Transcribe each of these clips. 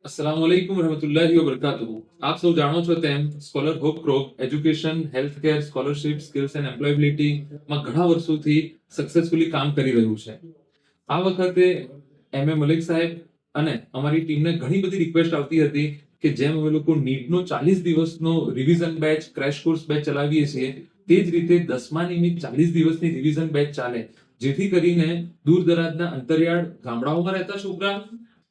अस्सलामुअलैकुम रहमतुल्लाहि व बरकातुहू। આપ સૌ જાણો છો તેમ scholar hope crop education, health care, scholarship, skills and employability માં ઘણા વર્ષોથી સક્સેસફુલી કામ કરી રહ્યું છે. આ વખતે એમ મલિક સાહેબ અને અમારી ટીમને ઘણી બધી રિક્વેસ્ટ આવતી હતી કે જેમ અમે લોકો નીટનો 40 દિવસનો revision batch, crash course batch ચલાવીએ છીએ, તે જ રીતે 10મા નિમિત્ત 40 દિવસની રિવિઝન બેચ ચાલે, જેથી કરીને દૂર દરાજના અંતરિયાળ ગામડાઓમાં રહેતા છોકરા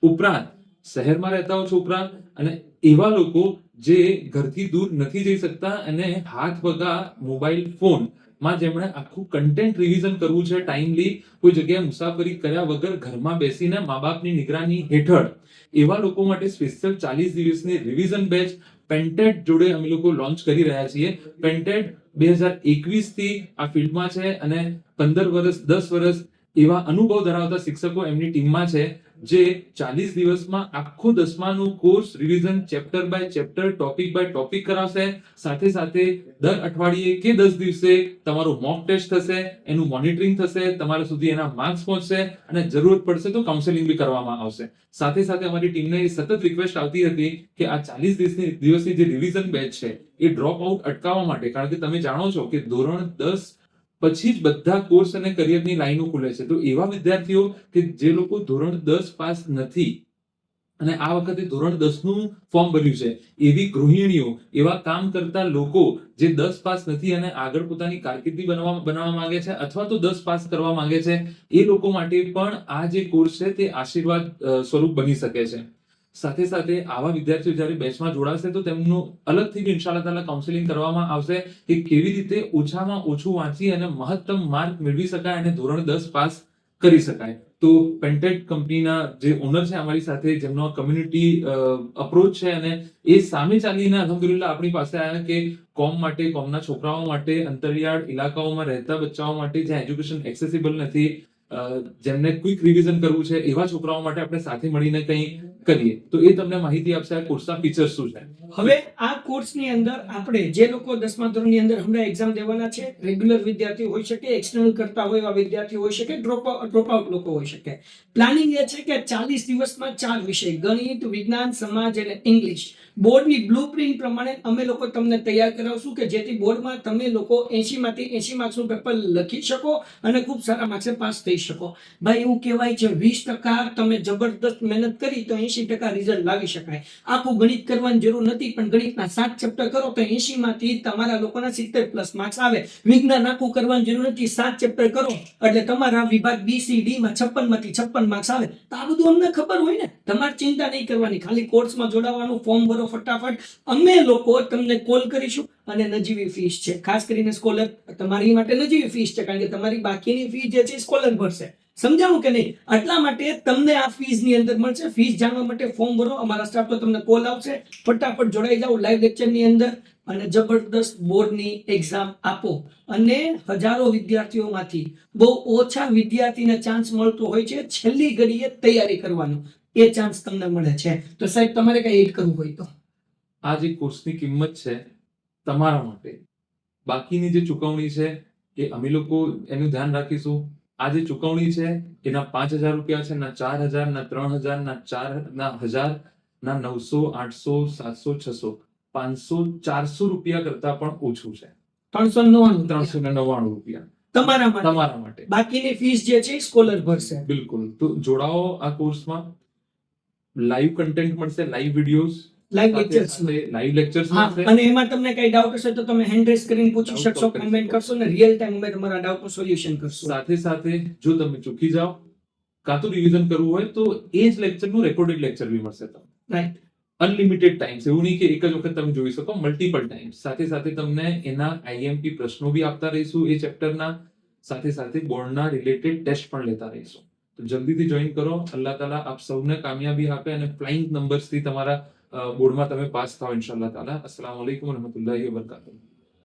ઉપરાંત શહેરમાં રહેતા છોકરા અને એવા લોકો જે ઘરથી દૂર નથી જઈ શકતા અને હાથ વગા મોબાઈલ ફોન માં જેમણે આખું કન્ટેન્ટ રિવિઝન કરવું છે ટાઈમલી, કોઈ જગ્યાએ મુસાફરી કર્યા વગર ઘરમાં બેસીને મા બાપની નિગરાની હેઠળ, એવા લોકો માટે સ્પેશિયલ 40 દિવસની રિવિઝન બેચ પેન્ટેડ જોડે અમે લોકો લોન્ચ કરી રહ્યા છીએ. પેન્ટેડ 2021 થી આ ફિલ્ડમાં છે અને 15 વર્ષ 10 વર્ષ એવા અનુભવ ધરાવતા શિક્ષકો એમની ટીમમાં છે, જે 40 દિવસમાં આખો 10માનું course revision chapter by chapter, topic by topic કરાવશે. સાથે સાથે દર અઠવાડિયે કે 10 દિવસે તમારું મોક ટેસ્ટ થશે, એનું મોનિટરિંગ થશે, તમારા સુધી એના માર્ક્સ પહોંચશે અને જરૂરત પડશે તો કાઉન્સેલિંગ બી કરવામાં આવશે. સાથે સાથે અમારી ટીમને સતત રિક્વેસ્ટ આવતી હતી કે આ 40 દિવસની જે રિવિઝન બેચ છે એ ડ્રોપ આઉટ અટકાવવા માટે, કારણ કે તમે જાણો છો કે ધોરણ 10 પછી જ બધા કોર્સ અને કરિયરની લાઈનો ખુલે છે. તો એવા વિદ્યાર્થીઓ કે જે લોકો ધોરણ 10 પાસ નથી અને આ વખતે ધોરણ 10 નું ફોર્મ ભર્યું છે, એવી ગૃહિણીઓ, એવા કામ કરતા લોકો જે 10 પાસ નથી અને આગળ પોતાની કારકિર્દી બનાવવા માંગે છે અથવા તો 10 પાસ કરવા માંગે છે, એ લોકો માટે પણ આ જે કોર્સ છે તે આશીર્વાદ સ્વરૂપ બની શકે છે. સાથે સાથે આવા વિદ્યાર્થીઓ જ્યારે બેચમાં જોડાશે તો તેમનું અલગથી ઇન્શાઅલ્લાહ તાલા કાઉન્સેલિંગ કરવામાં આવશે કે કેવી રીતે ઓછામાં ઓછું વાંચી અને મહત્તમ માર્ક મેળવી શકાય અને ધોરણ 10 પાસ કરી શકાય. તો પેન્ટેડ કંપનીના જે ઓનર છે અમારી સાથે, જેમનો કમ્યુનિટી અપ્રોચ છે અને એ સામે ચાલીને અલ્હમ્દુલિલ્લાહ આપણી પાસે આવ્યા કે કોમ માટે, કોમના છોકરાઓ માટે, અંતરિયાળ ઇલાકાઓમાં રહેતા બચ્ચાઓ માટે જ્યાં એજ્યુકેશન એક્સેસિબલ નથી, જેમને ક્વિક રિવિઝન કરવું છે, એવા છોકરાઓ માટે આપણે સાથે મળીને કંઈ કરીએ. તો એ તમને માહિતી આપશે આ કોર્સના ફીચર્સ શું છે. હવે આ કોર્સની અંદર આપણે જે લોકો 10મા ધોરણની અંદર હમણાં એક્ઝામ દેવાના છે, રેગ્યુલર વિદ્યાર્થી હોઈ શકે, એક્સટર્નલ કરતા હોય એવા વિદ્યાર્થી હોઈ શકે, ડ્રોપ આઉટ લોકો હોઈ શકે. પ્લાનિંગ એ છે કે 40 દિવસમાં 4 વિષય, ગણિત, વિજ્ઞાન, સમાજ અને ઇંગ્લિશ, બોર્ડની બ્લુપ્રિન્ટ પ્રમાણે અમે લોકો તમને તૈયાર કરાવશું કે જેથી બોર્ડમાં તમે લોકો 80 માંથી 80 માર્ક્સનું પેપર લખી શકો અને ખૂબ સારા માર્ક્સે પાસ થઈ શકો. ભાઈ એવું કહેવાય છે 20% તમે જબરદસ્ત મહેનત કરી તો 80% રિઝલ્ટ લાવી શકાય. આખું ગણિત કરવાની જરૂર નથી, પણ ગણિતના 7 ચેપ્ટર કરો તો 80 માંથી તમારા લોકોના 70+ માર્ક્સ આવે. વિજ્ઞાન આખું કરવાની જરૂર નથી, 7 ચેપ્ટર કરો એટલે તમારા વિભાગ બી સી ડી માં 56 માંથી 56 માર્ક્સ આવે. તો આ બધું અમને ખબર હોય ને, તમારે ચિંતા નહીં કરવાની, ખાલી કોર્સમાં જોડાવાનું, ફોર્મ ભરો ફટાફટ. અમે લોકો તમને કોલ કરીશું અને નજીવી ફીસ છે, ખાસ કરીને સ્કોલર તમારી માટે નજીવી ફીસ છે, કારણ કે તમારી બાકીની ફી જે છે સ્કોલર ભરશે. સમજાવું કે નહીં? એટલા માટે તમને આ ફીસ ની અંદર મળશે. ફીસ જાણવા માટે ફોર્મ ભરો, અમારા સ્ટાફ તો તમને કોલ આવશે, ફટાફટ જોડાઈ જાઓ લાઈવ લેક્ચર ની અંદર અને જબરદસ્ત બોર્ડની એક્ઝામ આપો. અને હજારો વિદ્યાર્થીઓમાંથી બહુ ઓછા વિદ્યાર્થીને ચાન્સ મળતો હોય છે છેલ્લી ઘડીએ તૈયારી કરવાનો, એ ચાન્સ તમને મળે છે. તો સાહેબ તમારે કઈ એડ કરવું હોય તો? આ જે કોર્સની કિંમત છે તમારા માટે, બાકીની જે ચૂકવણી છે એ અમે લોકો એનું ધ્યાન રાખીશું. આ જે ચૂકવણી છે એના 5,000 રૂપિયા છે, ના 4,000, ના 3,000, ના 1,000, ના 900, 800, 700, 600, 500, 400 રૂપિયા કરતા પણ ઓછું છે. 399 રૂપિયા તમારા માટે. બાકીની ફીસ જે છે સ્કોલર ભરશે. બિલકુલ. તો જોડાઓ આ કોર્સમાં. લાઈવ કન્ટેન્ટ મળશે, live videos, live lectures, live lectures મળશે. અને એમાં તમને કઈ ડાઉટ હશે તો તમે હેન્ડ રેઝ કરીને પૂછી શકશો, કમેન્ટ કરશો ને રિયલ ટાઈમ અમે તમારા ડાઉટનું સોલ્યુશન કરશું. સાથે સાથે જો તમે ચૂકી જાઓ કાં તો રિવિઝન કરવું હોય તો એ જ લેક્ચરનું રેકોર્ડેડ લેક્ચર બી મળશે તમને. રાઈટ. અનલિમિટેડ ટાઈમ્સ, એવું નહીં કે એક જ વખત તમે જોઈ શકો, મલ્ટિપલ ટાઈમ્સ. સાથે સાથે તમને એના આઈએમપી પ્રશ્નો બી આપતા રહીશું એ ચેપ્ટરના, સાથે સાથે બોર્ડના રિલેટેડ ટેસ્ટ પણ લેતા રહીશું. તો જલ્દીથી જોઈન કરો. અલ્લાહ તાલા આપ સૌને કામયાબી આપે અને ફ્લાઇંગ નંબર્સથી તમારા બોર્ડમાં તમે પાસ થાઓ ઇન્શાઅલ્લાહ તાલા. અસ્સલામુ અલૈકુમ વરહમતુલ્લાહિ વબરકાતુહુ.